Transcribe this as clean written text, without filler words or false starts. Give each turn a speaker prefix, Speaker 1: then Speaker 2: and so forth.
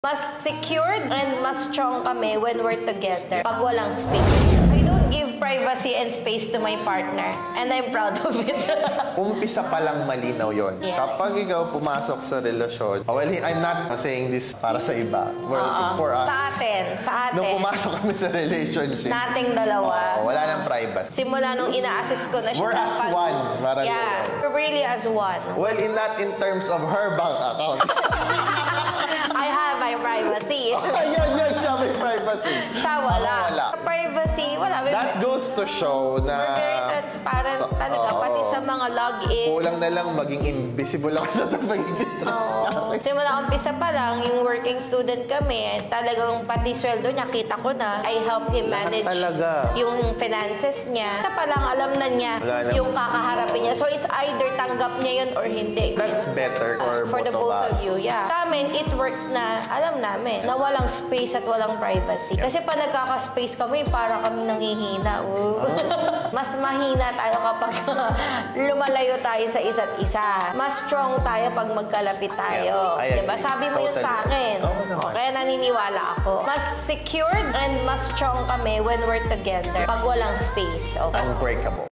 Speaker 1: Mas secured and mas strong kami when we're together pag walang space. I don't give privacy and space to my partner and I'm proud of it.
Speaker 2: Umpisa pa lang malinaw yon.
Speaker 1: Yes.
Speaker 2: Kapag ikaw pumasok sa relasyon, well, I'm not saying this para sa iba. Well, for us.
Speaker 1: Sa atin.
Speaker 2: Nung pumasok kami sa relationship,
Speaker 1: Nating dalawa.
Speaker 2: wala nang privacy.
Speaker 1: Simula nung ina-assist ko na siya.
Speaker 2: We're as one. Parang
Speaker 1: yeah,
Speaker 2: gano'n.
Speaker 1: we're really as one.
Speaker 2: Well, not in terms of her bank account.
Speaker 1: I have my privacy.
Speaker 2: Yan siya may privacy.
Speaker 1: Siya wala.
Speaker 2: Wala.
Speaker 1: Privacy, wala.
Speaker 2: That goes to show na...
Speaker 1: We're very transparent talaga, pati sa mga login.
Speaker 2: Kulang na lang maging invisible ako sa pagiging transparent.
Speaker 1: Simula umpisa pa lang, yung working student kami, talagang pati sweldo niya, kita ko na. I help him manage yung finances niya. Sa pa lang, alam na niya yung kakaharapin niya. So it's either tanggap niya yun or hindi.
Speaker 2: That's better for
Speaker 1: the both of you. Yeah. Sa amin, it works na alam namin na walang space at walang privacy. Kasi pa nagkaka-space kami, para kami nanghihina. Mas mahina tayo kapag lumalayo tayo sa isa't isa. Mas strong tayo pag magkalapit tayo. Diba? Sabi mo yun sa akin. Kaya naniniwala ako. Mas secured and mas strong kami when we're together pag walang space. Okay?
Speaker 2: Unbreakable.